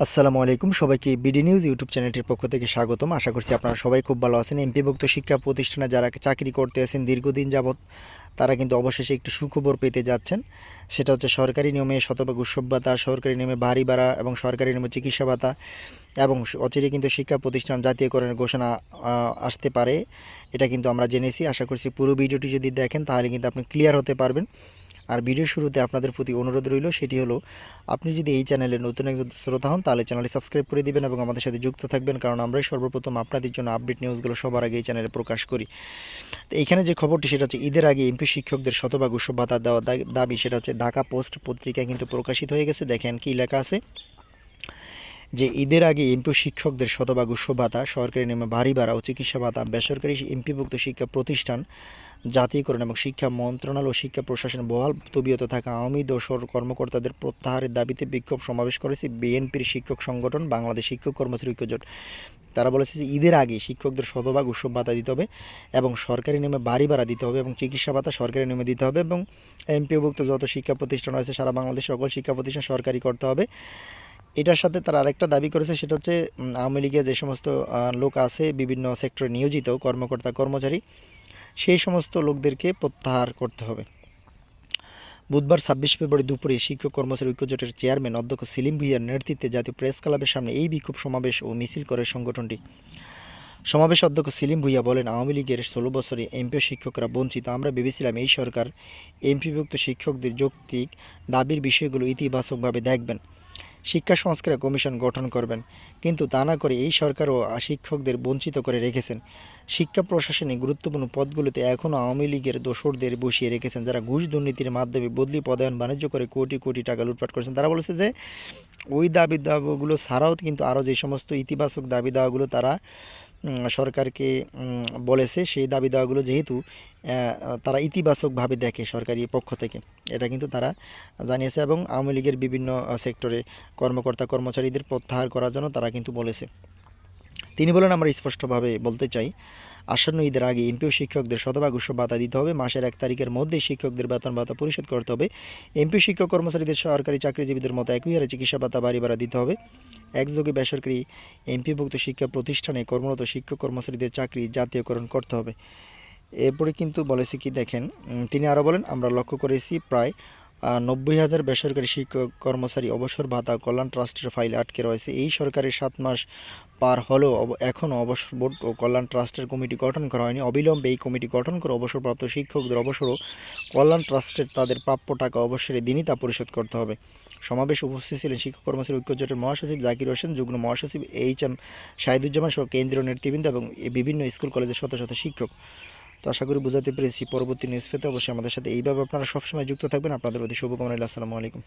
আসসালামু আলাইকুম সবাইকে বিডি নিউজ ইউটিউব চ্যানেলটির পক্ষ থেকে স্বাগতম। আশা করছি আপনারা সবাই খুব ভালো আছেন। এমপিভুক্ত শিক্ষা প্রতিষ্ঠানে যারা চাকরি করতে আছেন দীর্ঘদিন যাবৎ তারা কিন্তু অবশেষে একটু সুখবর পেতে যাচ্ছেন। সেটা হচ্ছে সরকারি নিয়মে শতভাগ উৎসব ভাতা, সরকারি নিয়মে বাড়ি ভাড়া এবং সরকারি নিয়মে চিকিৎসা ভাতা এবং অচিরে কিন্তু শিক্ষা প্রতিষ্ঠান জাতীয়করণের ঘোষণা আসতে পারে। এটা কিন্তু আমরা জেনেছি। আশা করছি পুরো ভিডিওটি যদি দেখেন তাহলে কিন্তু আপনি ক্লিয়ার হতে পারবেন। আর ভিডিওর শুরুতে আপনাদের প্রতি অনুরোধ রইল, সেটি হলো আপনি যদি এই চ্যানেলে নতুন একজন শ্রোতা হন তাহলে চ্যানেলটি সাবস্ক্রাইব করে দিবেন এবং আমাদের সাথে যুক্ত থাকবেন, কারণ আমরাই সর্বপ্রথম আপনাদের জন্য আপডেট নিউজগুলো সবার আগে এই চ্যানেলে প্রকাশ করি। তো এইখানে যে খবরটি সেটা হচ্ছে ঈদের আগে এমপি শিক্ষকদের শতভাগ উৎসব ভাতা দেওয়া দাবি, সেটা হচ্ছে ঢাকা পোস্ট পত্রিকায় কিন্তু প্রকাশিত হয়ে গেছে। দেখেন কি লেখা আছে যে ঈদের আগে এমপি শিক্ষকদের শতভাগ উৎসব ভাতা, সরকারি নিয়মে বাড়ি ভাড়া ও চিকিৎসা ভাতা, বেসরকারি এমপিভুক্ত শিক্ষা প্রতিষ্ঠান জাতীয়করণ এবং শিক্ষা মন্ত্রণালয় ও শিক্ষা প্রশাসন বহাল তবিয়তে থাকা আওয়ামী দোসর কর্মকর্তাদের প্রত্যাহারের দাবিতে বিক্ষোভ সমাবেশ করেছে বিএনপির শিক্ষক সংগঠন বাংলাদেশ শিক্ষক কর্মচারী ঐক্যজোট। তারা বলেছে যে ঈদের আগে শিক্ষকদের শতভাগ উৎসব ভাতা দিতে হবে এবং সরকারি নিয়মে বাড়ি ভাড়া দিতে হবে এবং চিকিৎসা ভাতা সরকারি নিয়মে দিতে হবে এবং এমপিওভুক্ত যত শিক্ষা প্রতিষ্ঠান রয়েছে সারা বাংলাদেশ সকল শিক্ষা প্রতিষ্ঠান সরকারি করতে হবে। এটার সাথে তারা আরেকটা দাবি করেছে, সেটা হচ্ছে আওয়ামী লীগের যে সমস্ত লোক আছে বিভিন্ন সেক্টরে নিয়োজিত কর্মকর্তা কর্মচারী, সেই সমস্ত লোকদেরকে প্রত্যাহার করতে হবে। বুধবার ২৬ ফেব্রুয়ারি দুপুরে শিক্ষক কর্মচারী ঐক্যজোটের চেয়ারম্যান অধ্যক্ষ সেলিম ভুঁইয়ার নেতৃত্বে জাতীয় প্রেস ক্লাবের সামনে এই বিক্ষোভ সমাবেশ ও মিছিল করে সংগঠনটি। সমাবেশে অধ্যক্ষ সেলিম ভুঁইয়া বলেন, আওয়ামী লীগের ১৬ বছরে এমপিও শিক্ষকরা বঞ্চিত। আমরা ভেবেছিলাম এই সরকার এমপিভুক্ত শিক্ষকদের যৌক্তিক দাবির বিষয়গুলো ইতিবাচকভাবে দেখবেন, শিক্ষা সংস্কার কমিশন গঠন করবেন, কিন্তু তা না করে এই সরকারও শিক্ষকদের বঞ্চিত করে রেখেছেন। শিক্ষা প্রশাসনে গুরুত্বপূর্ণ পদগুলোতে এখনও আওয়ামী লীগের দোসরদের বসিয়ে রেখেছেন, যারা ঘুষ দুর্নীতির মাধ্যমে বদলি পদায়ন বাণিজ্য করে কোটি কোটি টাকা লুটপাট করেছেন। তারা বলেছে যে ওই দাবি দাওয়াগুলো ছাড়াও কিন্তু আরও যে সমস্ত ইতিবাচক দাবি দাওয়াগুলো তারা সরকারকে বলেছে, সেই দাবি দাওয়াগুলো যেহেতু তারা ইতিবাচকভাবে দেখে সরকারি পক্ষ থেকে, এটা কিন্তু তারা জানিয়েছে এবং আওয়ামী লীগের বিভিন্ন সেক্টরে কর্মকর্তা কর্মচারীদের প্রত্যাহার করার জন্য তারা কিন্তু বলেছে। তিনি বলেন, আমরা স্পষ্টভাবে বলতে চাই, আসন্ন ঈদের আগে এমপিও শিক্ষকদের শতভাগ উৎসব ভাতা দিতে হবে। মাসের ১ তারিখের মধ্যেই শিক্ষকদের বেতন ভাতা পরিশোধ করতে হবে। এমপি শিক্ষক কর্মচারীদের সরকারি চাকরিজীবীদের মতো একই হারে চিকিৎসা ভাতা বাড়ি ভাড়া দিতে হবে। একযোগে বেসরকারি এমপিভুক্ত শিক্ষা প্রতিষ্ঠানে কর্মরত শিক্ষক কর্মচারীদের চাকরি জাতীয়করণ করতে হবে। এরপরে কিন্তু বলেছে কি দেখেন, তিনি আরও বলেন, আমরা লক্ষ্য করেছি প্রায় ৯০,০০০ বেসরকারি শিক্ষক কর্মচারী অবসর ভাতা কল্যাণ ট্রাস্টের ফাইলে আটকে রয়েছে। এই সরকারের ৭ মাস পার হলেও এখনও অবসর বোর্ড ও কল্যাণ ট্রাস্টের কমিটি গঠন করা হয়নি। অবিলম্বে এই কমিটি গঠন করে অবসরপ্রাপ্ত শিক্ষকদের অবসর ও কল্যাণ ট্রাস্টের তাদের প্রাপ্য টাকা অবসরের দিনই তা পরিশোধ করতে হবে। সমাবেশে উপস্থিত ছিলেন শিক্ষক কর্মচারী ঐক্যজোটের মহাসচিব জাকির হোসেন, যুগ্ম মহাসচিব এইচ.এম. শাহিদুজ্জামান সহ কেন্দ্রীয় নেতৃবৃন্দ এবং বিভিন্ন স্কুল কলেজের শত শত শিক্ষক। তো আশা করি বোঝাতে পেরেছি। পরবর্তী নিউজ পেতে অবশ্যই আমাদের সাথে এইভাবে আপনারা সবসময় যুক্ত থাকবেন। আপনাদের অতি শুভকামনা। আসসালামু আলাইকুম।